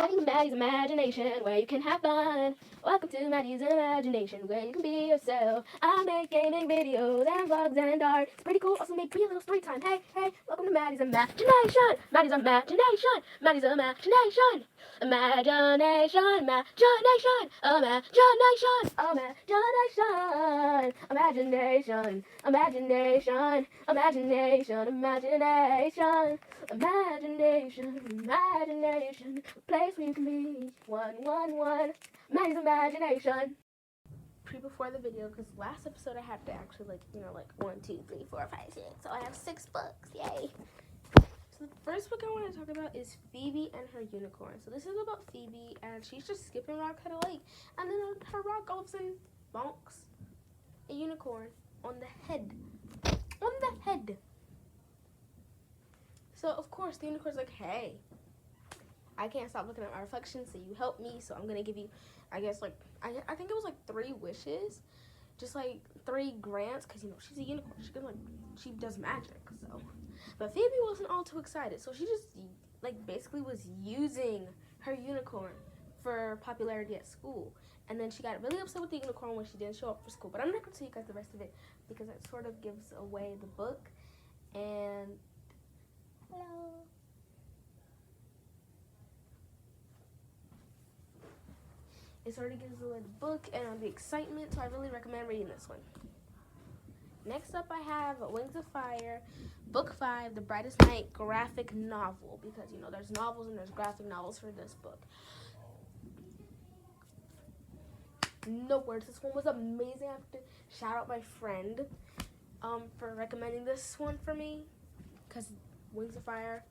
Welcome to Maddie's Imagination, where you can have fun. Welcome to Maddie's Imagination, where you can be yourself. I make gaming videos and vlogs and art. It's pretty cool. Also make pretty little story time. Hey, welcome to Maddie's Imagination. Maddie's Imagination. Maddie's Imagination. Imagination. Imagination. Imagination. Imagination. Imagination. Imagination. Imagination. Imagination. Imagination. Imagination. Place where you can be. One. Maddie's Imagination. Before the video, because last episode I had to actually like 1, 2, 3, 4, 5, 6. So I have 6 books. Yay. So the first book I want to talk about is Phoebe and Her Unicorn. So this is about Phoebe, and she's just skipping around kind of lake, and then her rock all of a sudden bonks a unicorn on the head. On the head. So of course the unicorn's like, hey, I can't stop looking at my reflection, so you help me, so I'm gonna give you, I guess, like, I think it was like 3 wishes, just like 3 grants, because she's a unicorn, she does magic. So but Phoebe wasn't all too excited, so she just basically was using her unicorn for popularity at school. And then she got really upset with the unicorn when she didn't show up for school. But I'm not gonna tell you guys the rest of it because it sort of gives away the book. And hello. It sort of gives away the book and the excitement, so I really recommend reading this one. Next up, I have Wings of Fire, Book 5, The Brightest Night graphic novel, because, there's novels and there's graphic novels for this book. No words. This one was amazing. I have to shout out my friend for recommending this one for me, because Wings of Fire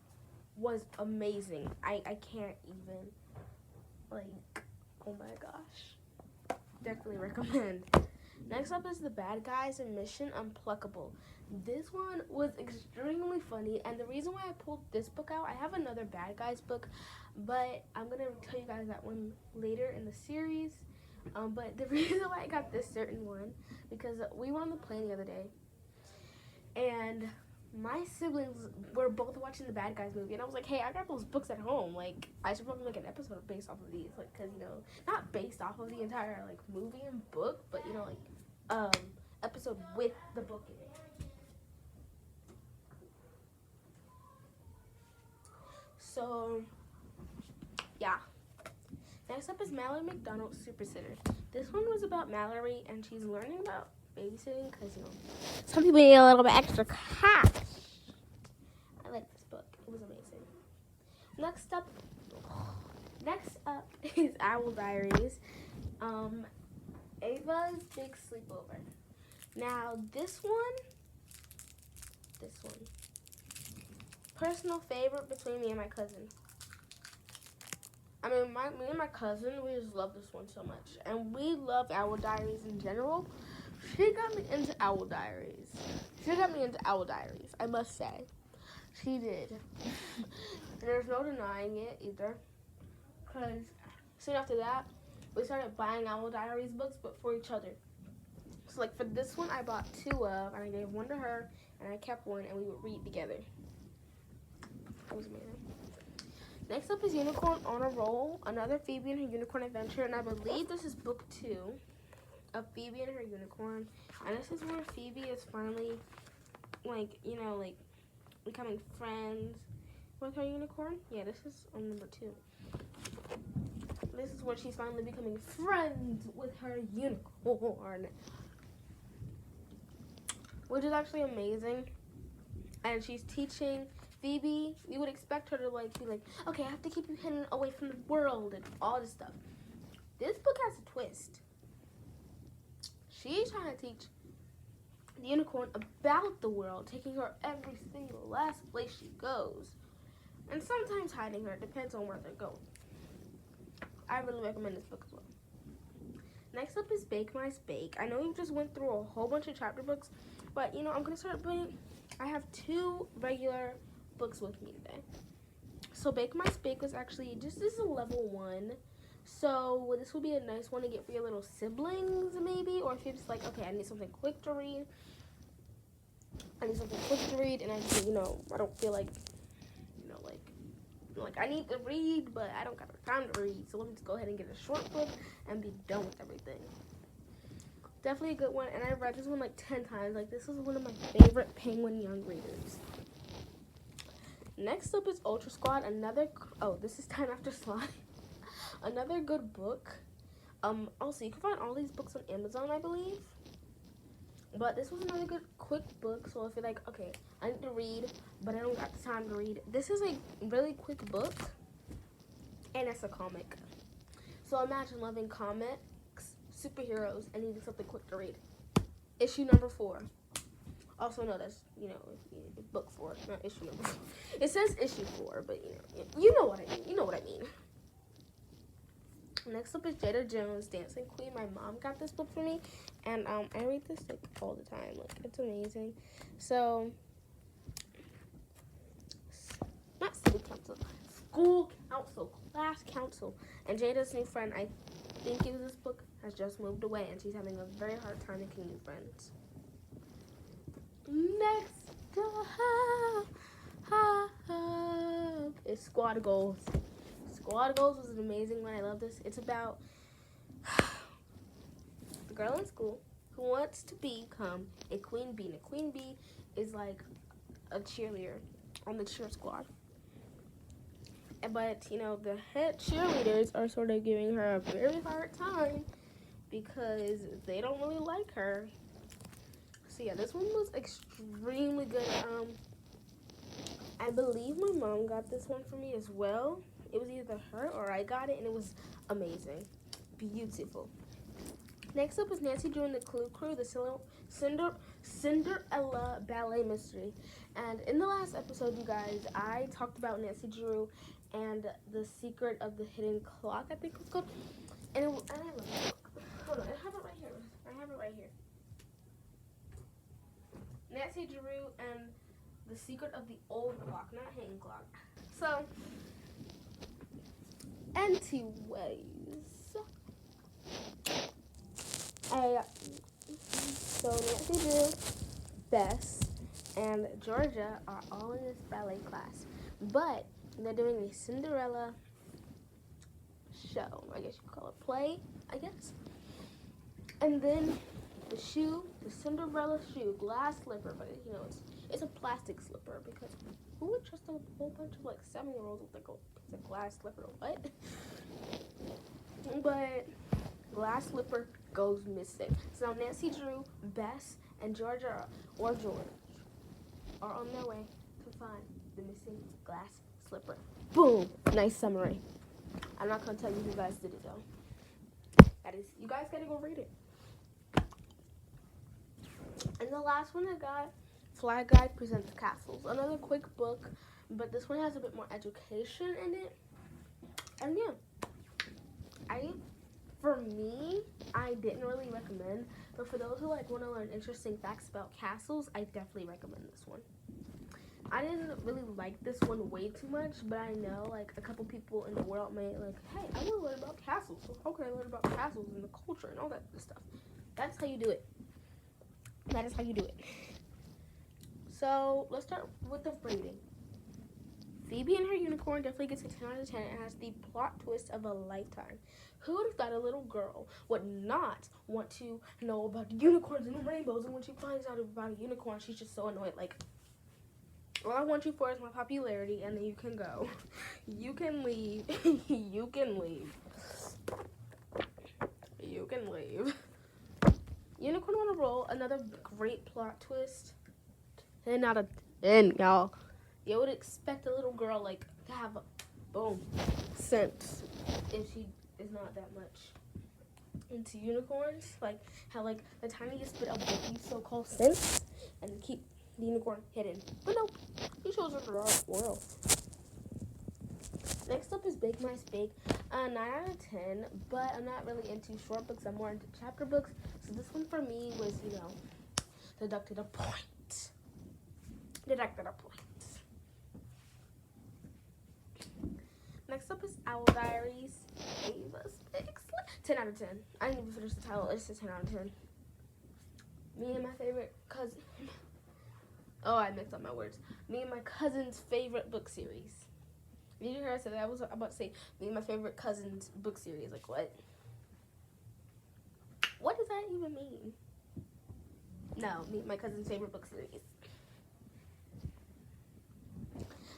was amazing. I can't even, oh my gosh. Definitely recommend. Next up is The Bad Guys and Mission Unpluckable. This one was extremely funny, and the reason why I pulled this book out, I have another Bad Guys book, but I'm going to tell you guys that one later in the series. But the reason why I got this certain one, because we were on the plane the other day, and my siblings were both watching the Bad Guys movie, and I was like, hey, I got those books at home. I should probably make an episode based off of these, because, not based off of the entire, movie and book, but, episode with the book in it. So, yeah. Next up is Mallory McDonald, Super Sitter. This one was about Mallory, and she's learning about babysitting, because, some people need a little bit extra cash. I like this book. It was amazing. Next up is Owl Diaries. Avas Big Sleepover. Now, this one, personal favorite between me and my cousin. I mean, me and my cousin, we just love this one so much. And we love Owl Diaries in general. She got me into Owl Diaries. I must say. She did. There's no denying it either. Because soon after that, we started buying Owl Diaries books, but for each other. So, for this one, I bought 2 of, and I gave 1 to her, and I kept 1, and we would read together. That was amazing. Next up is Unicorn on a Roll, another Phoebe and Her Unicorn adventure, and I believe this is book 2 of Phoebe and Her Unicorn. And this is where Phoebe is finally, becoming friends with her unicorn. Yeah, this is on number 2. This is where she's finally becoming friends with her unicorn, which is actually amazing. And she's teaching Phoebe. You would expect her to be like, okay, I have to keep you hidden away from the world and all this stuff. This book has a twist. She's trying to teach the unicorn about the world, taking her every single last place she goes, and sometimes hiding her. Depends on where they're going. I really recommend this book as well. Next up is Bake My Bake. I know we just went through a whole bunch of chapter books, but I'm going to start putting, I have 2 regular books with me today. So Bake My Bake was actually, this is a level 1. So this will be a nice one to get for your little siblings maybe, or if you're just like, okay, I need something quick to read. And I just, I don't feel like, Like, I need to read, but I don't got the time to read. So let me just go ahead and get a short book and be done with everything. Definitely a good one, and I've read this one like 10 times. Like, this is one of my favorite Penguin Young readers. Next up is Ultra Squad. This is Time After Slime. Another good book. Also, you can find all these books on Amazon, I believe. But this was another good, quick book. So if you're like, okay, I need to read, but I don't got the time to read, this is a really quick book, and it's a comic. So imagine loving comics, superheroes, and needing something quick to read. Issue number 4. Also, no, that's, book 4, not issue number 4. It says issue 4, but, you know what I mean. You know what I mean. Next up is Jada Jones, Dancing Queen. My mom got this book for me, and I read this, like, all the time. Like, it's amazing. So, not city council, school council, class council. And Jada's new friend, I think it was this book, has just moved away, and she's having a very hard time making new friends. Next up is Squad Goals. Squad Goals was an amazing one. I love this. It's about the girl in school who wants to become a queen bee. And a queen bee is like a cheerleader on the cheer squad. But, the head cheerleaders are sort of giving her a very hard time because they don't really like her. So, yeah, this one was extremely good. I believe my mom got this one for me as well. It was either her or I got it, and it was amazing. Beautiful. Next up is Nancy Drew and the Clue Crew, the Cinderella Ballet Mystery. And in the last episode, you guys, I talked about Nancy Drew and the Secret of the Hidden Clock, I think it was called. And I love the book. Hold on, I have it right here. Nancy Drew and the Secret of the Old Clock, not Hidden Clock. So, anyways, Nancy Drew, Bess, and Georgia are all in this ballet class, but they're doing a Cinderella show, I guess you could call it play, I guess. And then the Cinderella shoe, glass slipper, but it's a plastic slipper because who would trust a whole bunch of 7-year-olds with a glass slipper? What? But glass slipper goes missing. So now Nancy Drew, Bess, and Georgia or George are on their way to find the missing glass slipper. Boom! Nice summary. I'm not gonna tell you who guys did it though. You guys gotta go read it. And the last one I got, Fly Guy Presents Castles. Another quick book, but this one has a bit more education in it. And yeah, for me, I didn't really recommend, but for those who want to learn interesting facts about castles, I definitely recommend this one. I didn't really like this one way too much, but I know a couple people in the world may hey, I want to learn about castles. So how can I learn about castles and the culture and all that stuff? That's how you do it. That is how you do it. So let's start with the rating. Phoebe and Her Unicorn definitely gets a 10 out of 10. It has the plot twist of a lifetime. Who would have thought a little girl would not want to know about unicorns and rainbows, and when she finds out about a unicorn, she's just so annoyed. All I want you for is my popularity, and then you can go. You can leave. You can leave. You can leave. Unicorn on a Roll, another great plot twist. 10 out of 10, y'all. You would expect a little girl to have a sense if she is not that much into unicorns. How the tiniest bit of the so-called sense and keep the unicorn hidden. But nope, he shows her the wrong world. Next up is Big Mice Big. 9 out of 10, but I'm not really into short books. I'm more into chapter books. So this one for me was, deducted a point. Next up is Owl Diaries. Avas Big Sleepover. 10 out of 10. I didn't even finish the title. It's a 10 out of 10. Me and my favorite cousin. Oh, I mixed up my words. Me and my cousin's favorite book series. Did you hear I said that? I was about to say me and my favorite cousin's book series. Like, what? What does that even mean? No, me and my cousin's favorite book series.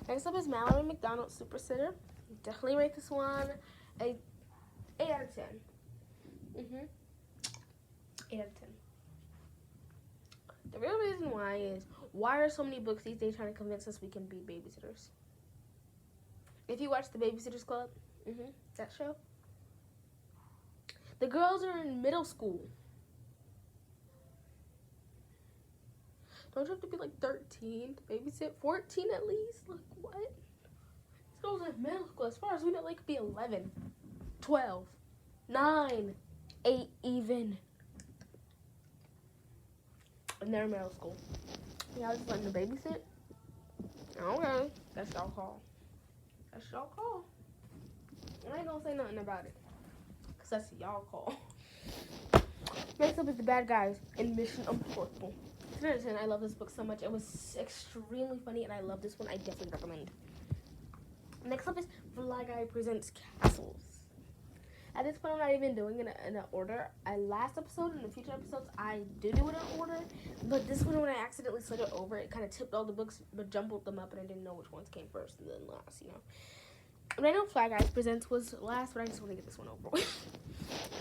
Next up is Mallory McDonald Super Sitter. Definitely rate this one a 8 out of 10. 8 out of 10. The real reason why is, why are so many books these days trying to convince us we can be babysitters? If you watch the Babysitters Club, that show, the girls are in middle school. Don't you have to be like 13 to babysit? 14 at least? Like, what? These girls are in middle school. As far as we know, they could be 11, 12, 9, 8 even. And they're in middle school. Y'all just letting them babysit? Okay, that's y'all call. That's y'all call. I ain't gonna say nothing about it, because that's y'all call. Next up is The Bad Guys in Mission Impossible. 10 out of 10. I love this book so much. It was extremely funny, and I love this one. I definitely recommend. Next up is Fly Guy Presents Castles. At this point, I'm not even doing it in an order. Last episode and the future episodes, I do it in order. But this one, when I accidentally slid it over, it kind of tipped all the books, but jumbled them up, and I didn't know which ones came first and then last, you know. And I know Fly Guys Presents was last, but I just want to get this one over with.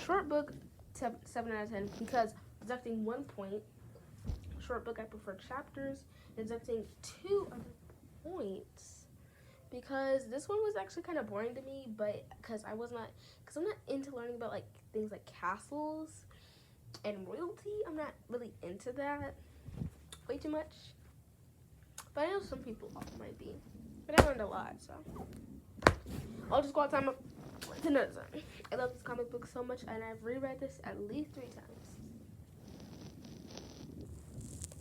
Short book, 7 out of 10, because deducting 1 point. Short book, I prefer chapters. Deducting 2 other points. Because this one was actually kind of boring to me, but because I'm not into learning about like things like castles and royalty. I'm not really into that way too much. But I know some people might be. But I learned a lot, so I'll just go out time up to another time. I love this comic book so much, and I've reread this at least 3 times.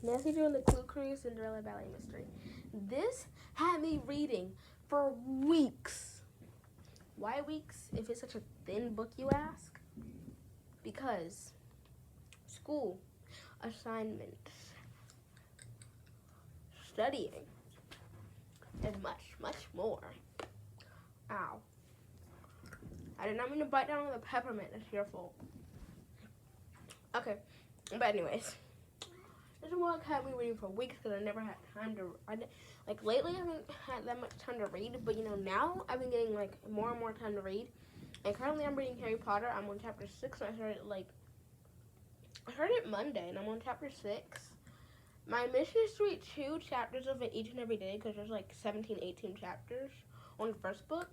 Nancy Drew and the Clue Cruise Cinderella Ballet Mystery. This had me reading for weeks. Why weeks if it's such a thin book, you ask? Because school, assignments, studying, and much, much more. Ow. I did not mean to bite down on the peppermint. That's your fault. Okay, but anyways. This book had me reading for weeks because I never had time to. Like lately, I haven't had that much time to read. But you know, now I've been getting like more and more time to read. And currently, I'm reading Harry Potter. I'm on chapter 6. And I started it Monday, and I'm on chapter 6. My mission is to read 2 chapters of it each and every day because there's like 17, 18 chapters on the first book.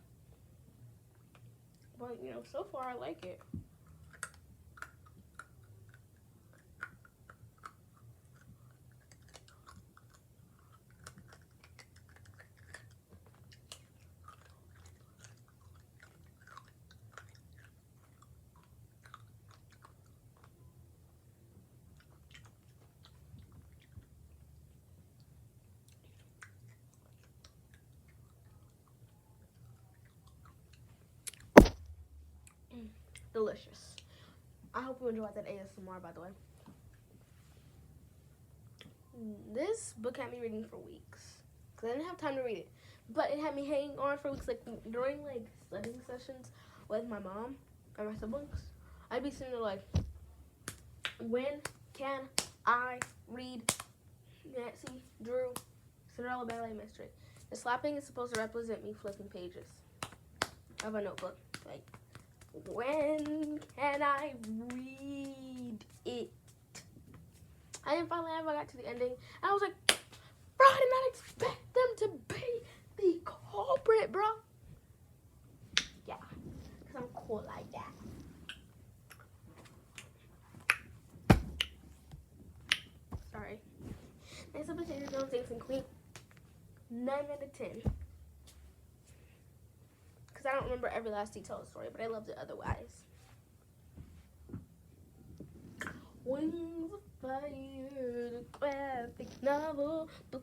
But you know, so far I like it. Delicious. I hope you enjoyed that ASMR, by the way. This book had me reading for weeks because I didn't have time to read it, but it had me hanging on for weeks. Like during like studying sessions with my mom and my siblings, I'd be sitting there like, when can I read Nancy Drew Cinderella Ballet Mystery? The slapping is supposed to represent me flipping pages of a notebook. Like, when can I read it? And then finally, I got to the ending, and I was like, bro, I did not expect them to be the culprit, bro. Yeah, because I'm cool like that. Sorry. Next up is Danger Jones, Dancing Queen. 9 out of 10. I don't remember every last detail of the story, but I loved it otherwise. Wings of Fire, the graphic novel, the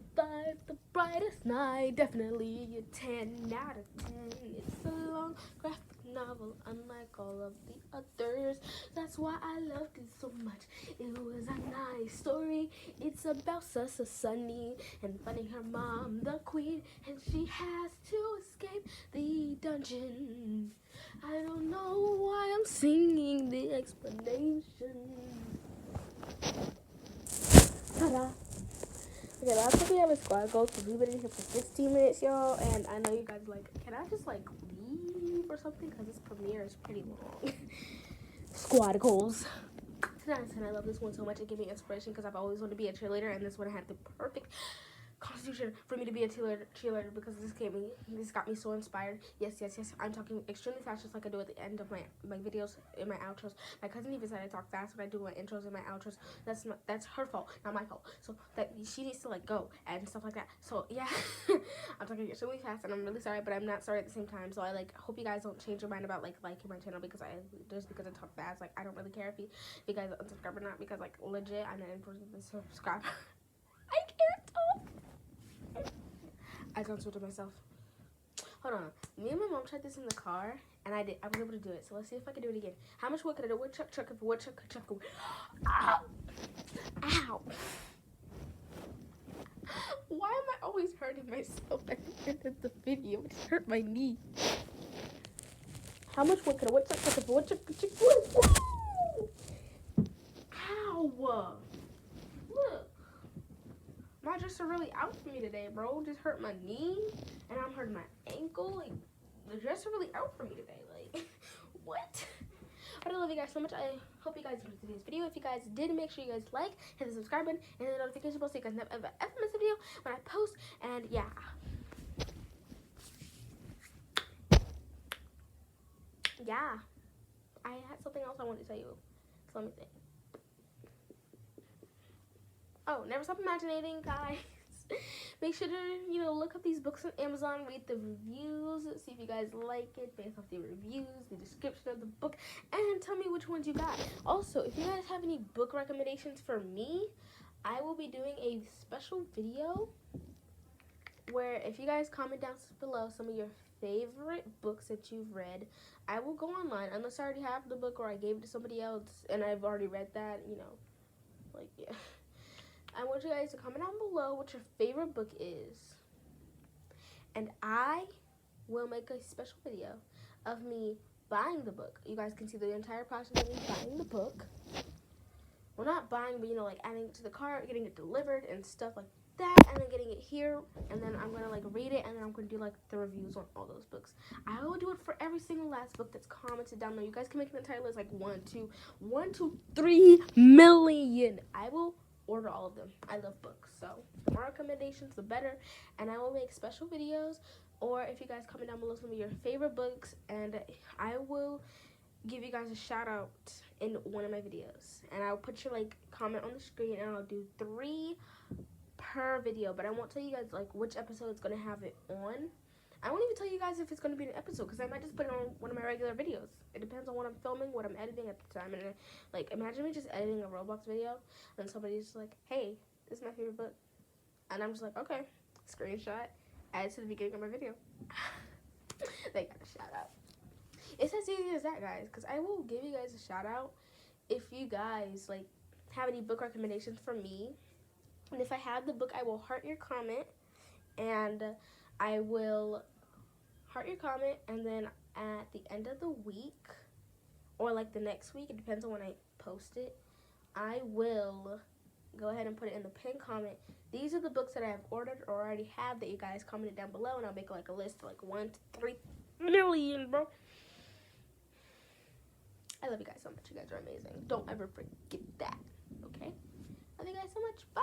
brightest night, definitely a 10 out of 10. It's a long graphic novel, unlike all of the others. That's why I loved it so much. It was a nice story. It's about Sunny and finding her mom, the queen, and she has to escape the dungeon. I don't know why I'm singing the explanation. Ta-da! Okay, last time we have a squad goals because we've been in here for 15 minutes, y'all, and I know you guys like, can I just like leave or something? Because this premiere is pretty long. Squad goals. And I love this one so much. It gave me inspiration because I've always wanted to be a cheerleader, and this one had the perfect constitution for me to be a cheerleader because this got me so inspired. Yes, I'm talking extremely fast, just like I do at the end of my videos, in my outros. My cousin even said I talk fast when I do my intros and my outros. That's her fault, not my fault. So that she needs to like go and stuff like that. So yeah, I'm talking extremely fast, and I'm really sorry, but I'm not sorry at the same time. So I like hope you guys don't change your mind about like liking my channel because I talk fast. Like I don't really care if you guys unsubscribe or not, because like legit I'm not important to subscribe. I can't talk. I consulted myself. Hold on. Me and my mom tried this in the car, and I was able to do it. So let's see if I can do it again. How much wood could I do? Woodchuck, chuck, woodchuck, chuck. Ow! Ow! Why am I always hurting myself at the end of the video? It hurt my knee. How much wood could I woodchuck, chuck, woodchuck, chuck? Ow! Look. My dresses are really out for me today, bro. Just hurt my knee, and I'm hurting my ankle. Like, the dresses are really out for me today. Like, what? But I love you guys so much. I hope you guys enjoyed today's video. If you guys did, make sure you guys like, hit the subscribe button, and the notification bell so you guys never ever miss a video when I post. And yeah. Yeah. I had something else I wanted to tell you. So let me think. Oh, never stop imaginating, guys. Make sure to, look up these books on Amazon, read the reviews, see if you guys like it based off the reviews, the description of the book, and tell me which ones you got. Also, if you guys have any book recommendations for me, I will be doing a special video where if you guys comment down below some of your favorite books that you've read, I will go online, unless I already have the book or I gave it to somebody else and I've already read that, like, yeah. I want you guys to comment down below what your favorite book is. And I will make a special video of me buying the book. You guys can see the entire process of me buying the book. Well, not buying, but, like adding it to the cart, getting it delivered and stuff like that. And then getting it here. And then I'm going to, like, read it. And then I'm going to do, like, the reviews on all those books. I will do it for every single last book that's commented down there. You guys can make an entire list, like 1, 2, 3 million. I will order all of them. I love books, so the more recommendations the better, and I will make special videos, or if you guys comment down below some of your favorite books, and I will give you guys a shout out in one of my videos, and I'll put your comment on the screen, and I'll do 3 per video, but I won't tell you guys which episode it's going to have it on. I won't even tell you guys if it's going to be an episode, because I might just put it on one of my regular videos. It depends on what I'm filming, what I'm editing at the time. And imagine me just editing a Roblox video, and somebody's just like, hey, this is my favorite book. And I'm just like, okay, screenshot, add it to the beginning of my video. They got a shout out. It's as easy as that, guys, because I will give you guys a shout out if you guys, have any book recommendations for me. And if I have the book, I will heart your comment, and I will heart your comment, and then at the end of the week, or the next week, it depends on when I post it, I will go ahead and put it in the pinned comment. These are the books that I have ordered or already have that you guys commented down below, and I'll make a list of 1 to 3 million, bro. I love you guys so much. You guys are amazing. Don't ever forget that, okay? Love you guys so much. Bye!